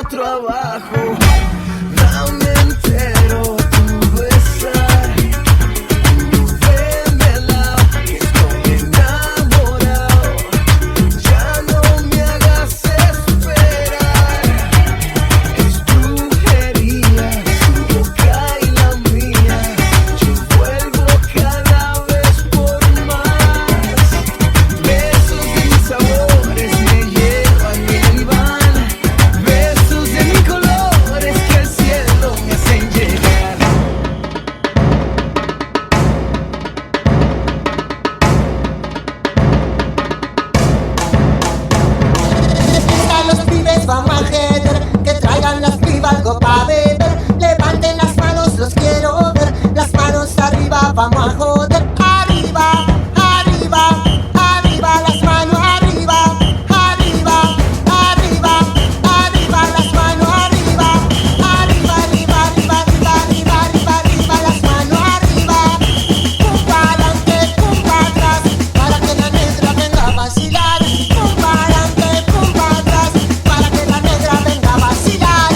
otro abajo. Dame entero tu besar. Ven de lado, que estoy enamorado. Ya no me hagas esperar. Es brujería, tu boca y la mía. Yo vuelvo cada vez por más. Besos de mis sabores me llevan y van. Besos de mis colores que al cielo me hacen llegar. A los pibes vamos a joder, que traigan las pibas algo pa' beber. Levanten las manos, los quiero ver. Las manos arriba, vamos a joder. Arriba, arriba, arriba, las manos arriba. Arriba, arriba, arriba, las manos arriba. Arriba, arriba, arriba, arriba, arriba, arriba, arriba, las manos arriba. Pum pa' adelante, pum pa' atrás, para que la negra venga a vacilar. Pum pa' adelante, pum pa' atrás, para que la negra venga a vacilar.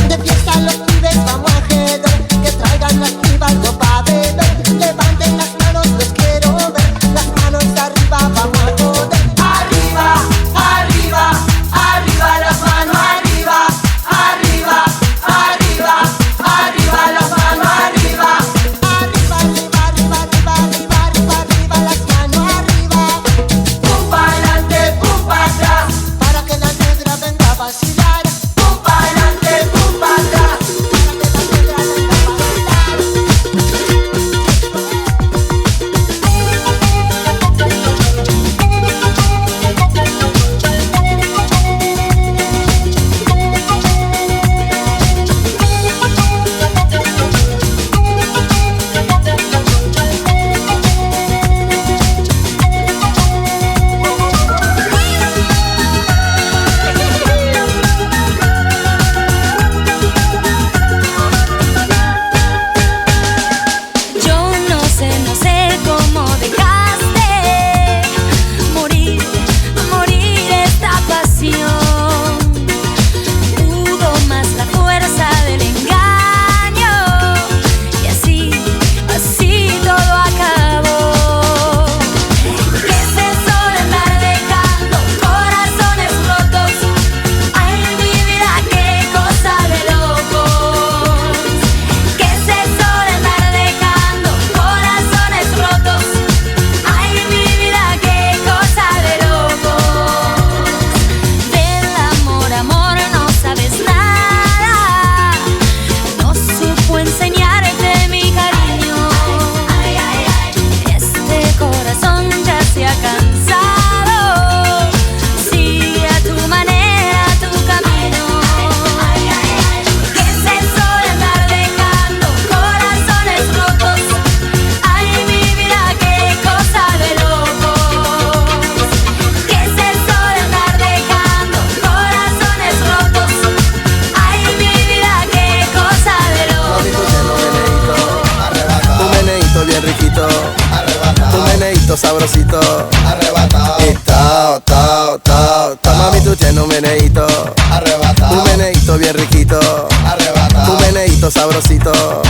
De fiesta los pibes vamos a joder, que traigan las pibas algo pa' beber. Levanten las manos, los quiero ver. Las manos arriba, vamos a joder. Arriba, arriba, arriba, las manos arriba. Arriba, arriba, arriba, las manos arriba. Arriba, arriba, arriba, arriba, arriba, arriba, arriba, las manos arriba. Pum pa' adelante, pum pa' atrás, para que la negra venga a vacilar. Pum pa' adelante, pum pa' atrás, para que la negra venga a vacilar. Yo no sé cómo dejaste morir esta pasión. Pudo más la fuerza del engaño y así todo acabó. ¿Qué es eso de andar dejando corazones rotos? Ay, mi vida, qué cosa de locos. ¿Qué es eso de andar dejando corazones rotos? Ay, mi vida, qué cosa de locos. Del amor, no sabes nada. No supo enseñarte mi cariño. Este corazón ya se ha cansado. Sigue a tu manera, tu camino. ¿Qué es eso de andar dejando corazones rotos? Ay, mi vida, qué cosa de locos. ¿Qué es eso de andar dejando corazones rotos? Ay, mi vida, qué cosa de locos. Un meneíto bien riquito, un meneíto sabrosito, y tao, tao, tao, tao. Mami, tú tienes un meneíto, un meneíto bien riquito, un meneíto sabrosito,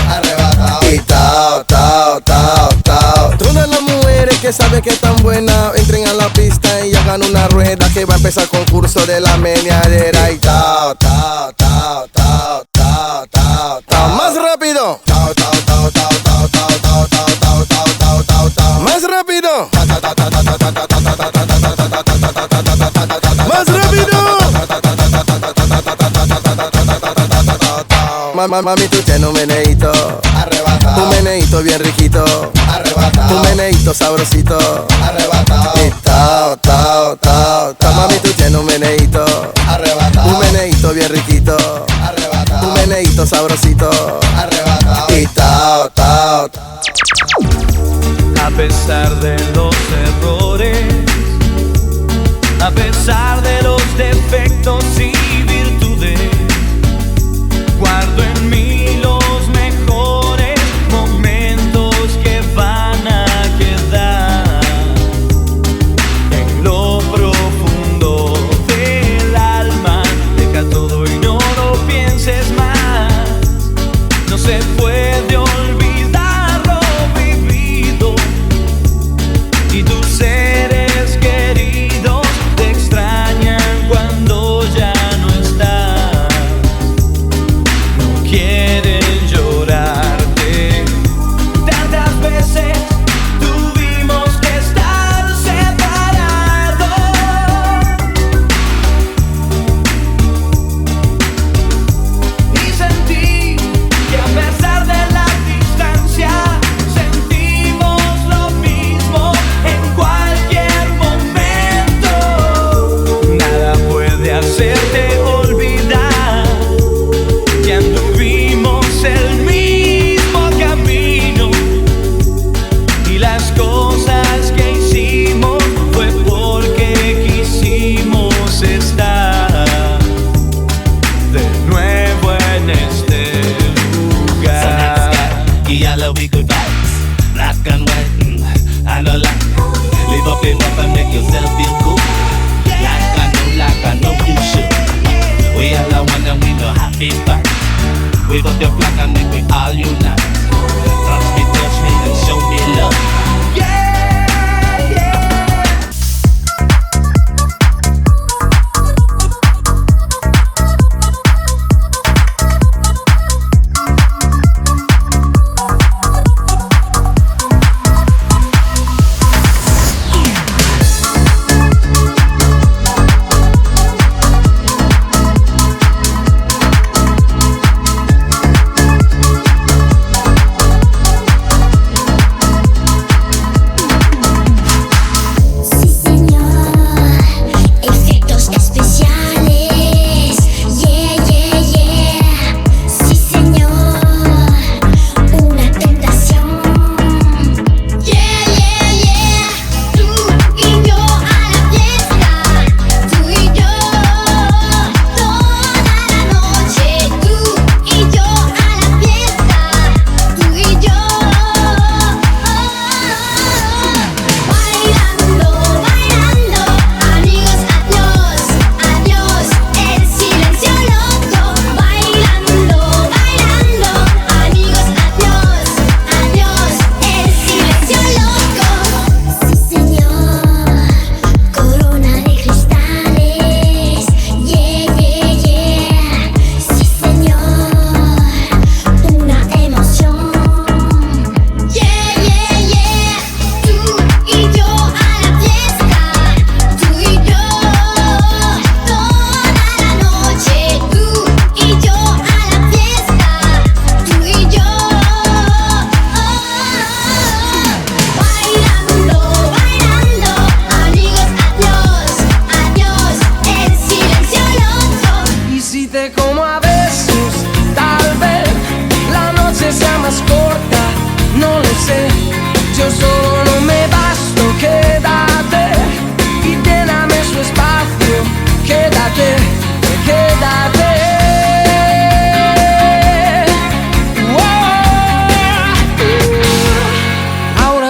y tao, tao, tao, tao. Todas las mujeres que saben que están buenas entren a la pista y hagan una rueda que va a empezar el concurso de la meneadera. Y tao, tao, tao, tao, tao, tao, tao. Más rápido. Tao, tao, tao, tao, tao, tao, tao, tao, tao, tao, tao, tao, tao. Más rápido. Más rápido. Mami, tú tienes un meneíto, un meneíto bien riquito, un meneíto sabrosito, y tao, tao, tao, tao. Mami, tú tienes un meneíto, un meneíto bien riquito, un meneíto sabrosito, y tao, tao. A pesar de los errores, a pesar de los defectos y virtudes, guardo en mí los mejores momentos que van a quedar en lo profundo del alma. Deja todo y no lo pienses más. No se puede olvidar lo vivido, y tus seres queridos te extrañan cuando ya no estás. No quieren llorarte. Tantas veces tuvimos que estar separados, y sentí que a pesar de la distancia sentimos lo mismo en cualquier momento. Nada puede hacerte olvidar que anduvimos el mismo camino, y las cosas que hicimos fue porque quisimos estar de nuevo en este lugar. Yellow we good vibes, black and white, and a lot. Live up and make yourself feel cool. Like I know you should. We all are one and we know happy back. Wave up your flag and make we all unite. Touch me and show me love.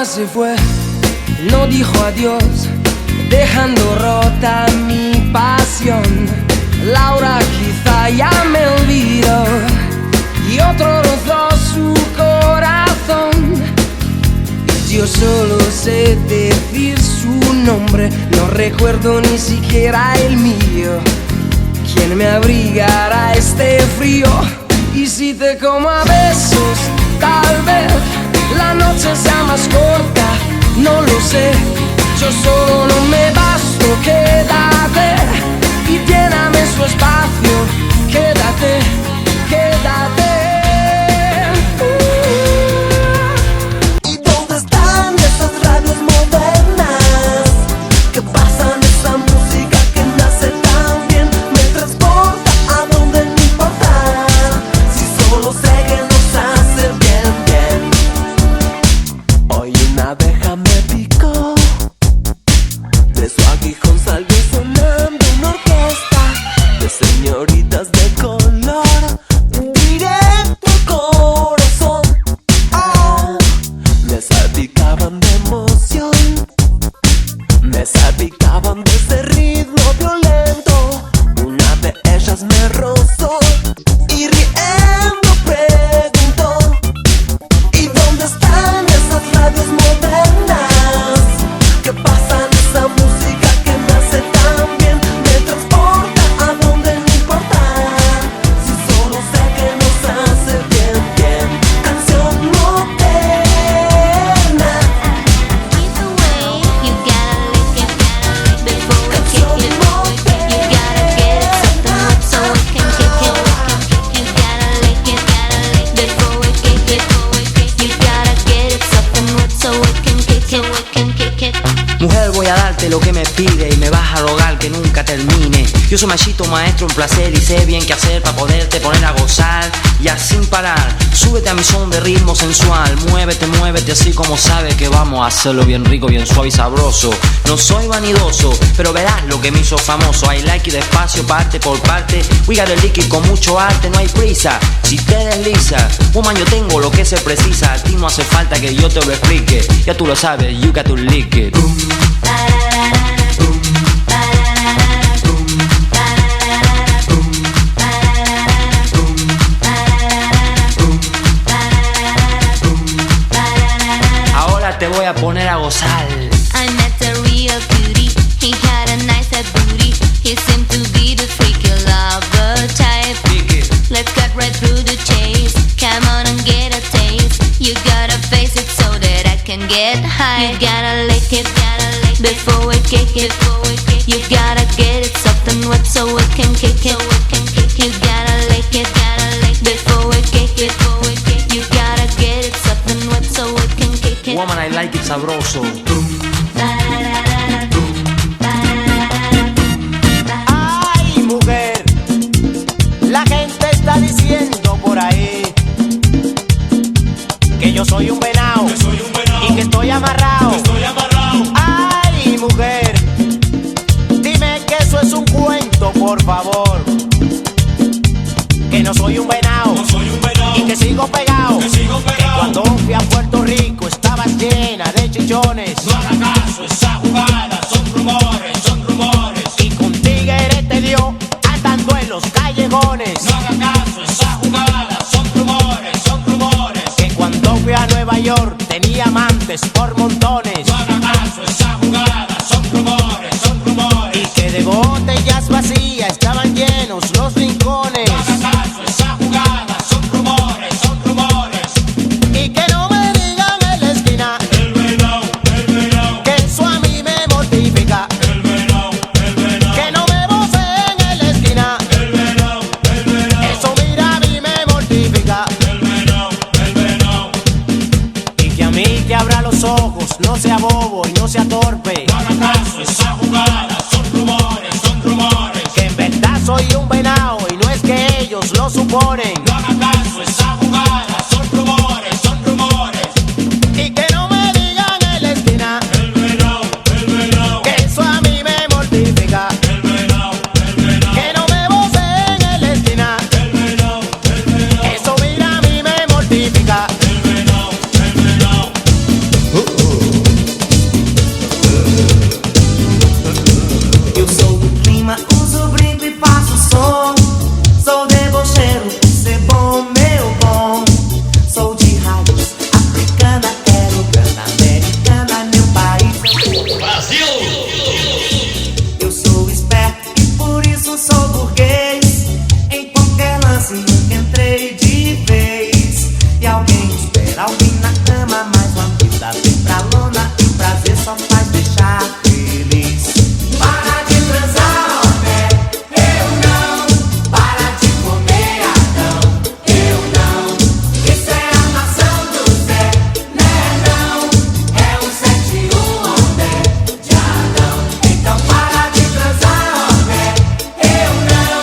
Se fue, no dijo adiós, dejando rota mi pasión. Laura quizá ya me olvidó y otro rozó su corazón. Yo solo sé decir su nombre, no recuerdo ni siquiera el mío. ¿Quién me abrigará este frío? Y si te como a besos, tal vez la noche sea más corta, no lo sé. Yo solo no me basto, quédate y lléname su espacio. Quédate, quédate. ¿Y dónde están esas radios modernas que pasan esa música que nace tan bien? Me transporta a donde no importa, si solo sé que nos hace darte lo que me pide y me vas a rogar que nunca termine. Yo soy machito maestro en placer y sé bien qué hacer para poderte poner a gozar. Ya sin parar, súbete a mi son de ritmo sensual. Muévete, muévete así como sabes que vamos a hacerlo bien rico, bien suave y sabroso. No soy vanidoso, pero verás lo que me hizo famoso. I like it despacio, parte por parte. We got a liquid con mucho arte, no hay prisa. Si te deslizas, woman, yo tengo lo que se precisa. A ti no hace falta que yo te lo explique. Ya tú lo sabes, you got to lick it. Ahora te voy a poner a gozar. I met a real cutie. He had a nice booty. He seemed to be the freaky lover type. Let's cut right through the chase. Come on and get a taste. You gotta face it so that I can get high. You gotta lick it, before we kick it. You gotta get it soft and wet so we can kick it. You gotta lick it, before we kick it. You gotta get it soft and wet so we can kick it. Woman, I like it sabroso. Ay, mujer, la gente está diciendo por ahí que yo soy un venado y que estoy amarrado. Ay, mujer, dime que eso es un cuento, por favor. Que no soy un venado y que sigo pegado. Que cuando fui a Puerto Rico estaba llena de chichones. No haga caso, esa jugada son rumores, son rumores. Y con tigre te dio andando en los callejones. No haga caso, esa jugada son rumores, son rumores. Que cuando fui a Nueva York tenía amantes por montones. No haga caso, esa jugada son rumores, son rumores. Y que de botellas vacías estaban llenos los rincones. No haga caso, esa jugada son rumores, son rumores. Y que no me digan en la esquina El venao, que eso a mí me mortifica. el venao, el venao. Que no me voceen en la esquina, El venao, el venao. eso mira a mí me mortifica. El venao, el venao. Y que a mí que abra los ojos, no sea bobo y no sea torpe. No haga caso, esa jugada son rumores, son rumores. Que en verdad soy un venao y no es que ellos lo suponen. No haga caso, esa jugada son rumores, son rumores. Y que no me digan en la esquina El venao, el venao. que eso a mí me mortifica. El venao, el venao. Que no me voceen en la esquina, El venao, el venao. eso mira a mí me mortifica. El venao, el venao. Eu sou do clima, uso brinco e faço som. Sou debocheiro, ser bom, meu bom. Sou de raiz africana, quero grana americana, meu país. Brasil! Eu sou esperto e por isso sou burguês. Em qualquer lance nunca entrei de vez. E alguém espera alguém na cama, mas uma vida vem pra lona e prazer só faz deixar feliz. Para de transar, homem, eu não. Para de comer, Adão, eu não. Isso é a maçã do Zé, né não? É o 71, homem, de Adão. Então para de transar, homem, eu não.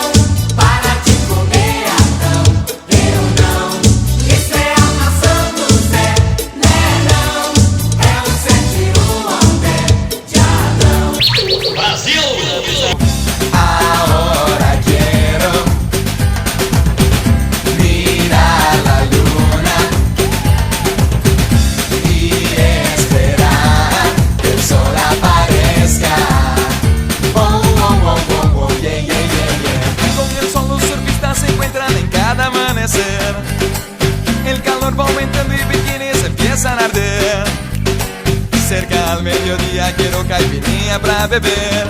Para de comer, Adão, eu não. Isso é a maçã do Zé, né não? É o 71, homem, de Adão. Brasil! Ahora quiero mirar la luna y esperar que el sol aparezca. Oh, oh, oh, oh, oh, yeah, yeah, yeah, yeah. Y con el sol los surfistas se encuentran en cada amanecer. El calor va aumentando y bikinis empiezan a arder. Cerca al mediodía quiero caipirinha pra beber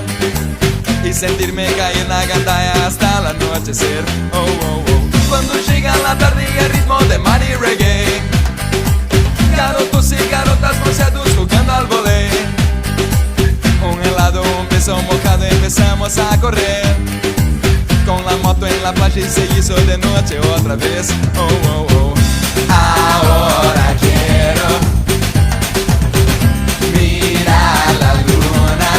y sentirme caer en la gandaya hasta el anochecer. Oh, oh, oh. Cuando llega la tarde y el ritmo de mar y reggae, garotos y garotas bronceados jugando al volei. Un helado, un beso mojado, empezamos a correr. Con la moto en la playa y se hizo de noche otra vez. Oh, oh, oh. Ahora quiero mirar la luna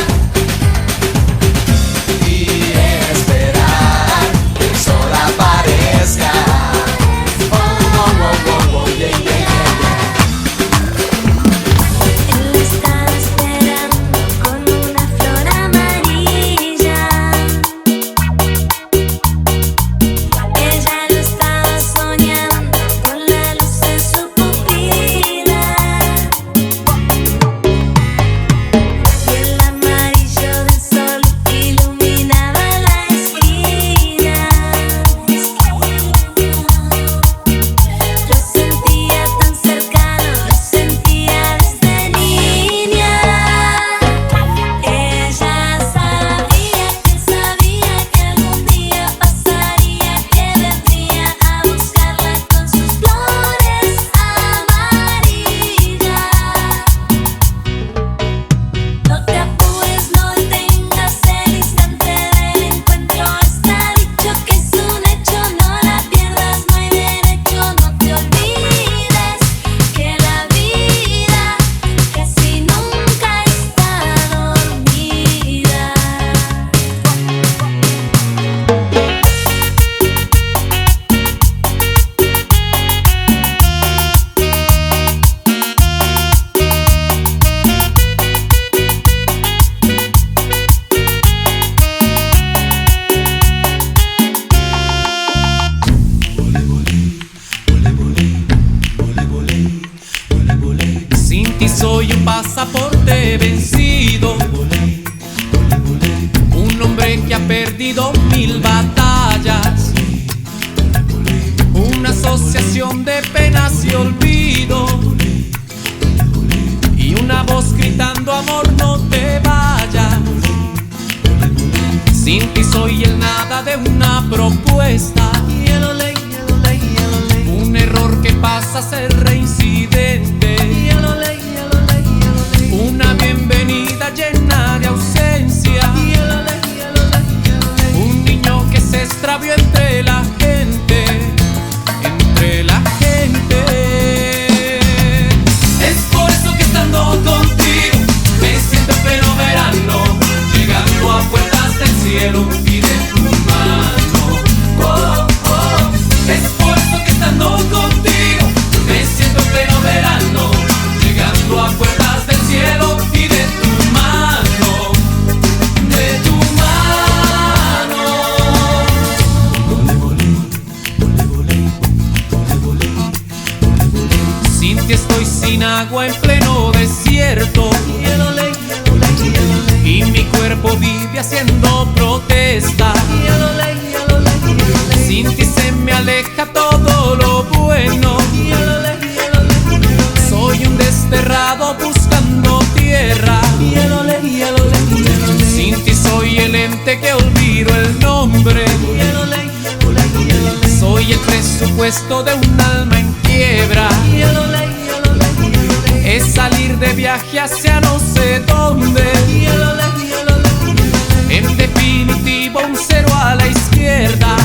pasaporte vencido, un hombre que ha perdido 1000 batallas, una asociación de penas y olvido, y una voz gritando amor no te vayas. Sin ti soy el nada de una propuesta, un error que pasa a ser reincidente, una bienvenida llena de ausencia, un niño que se extravió entre la gente, entre la gente. Es por eso que estando contigo me siento en pleno verano, llegando a puertas del cielo y de tu mano. Oh, oh. Es por eso que estando contigo me siento en pleno verano, llegando a puertas del cielo y de tu mano, de tu mano. Sin ti estoy sin agua en pleno desierto, y mi cuerpo vive haciendo protesta. Sin ti se me aleja todo lo bueno, soy un desterrado buscando tierra. Sin ti soy el ente que olvido el nombre, soy el presupuesto de un alma en quiebra. Es salir de viaje hacia no sé dónde, en definitivo un cero a la izquierda.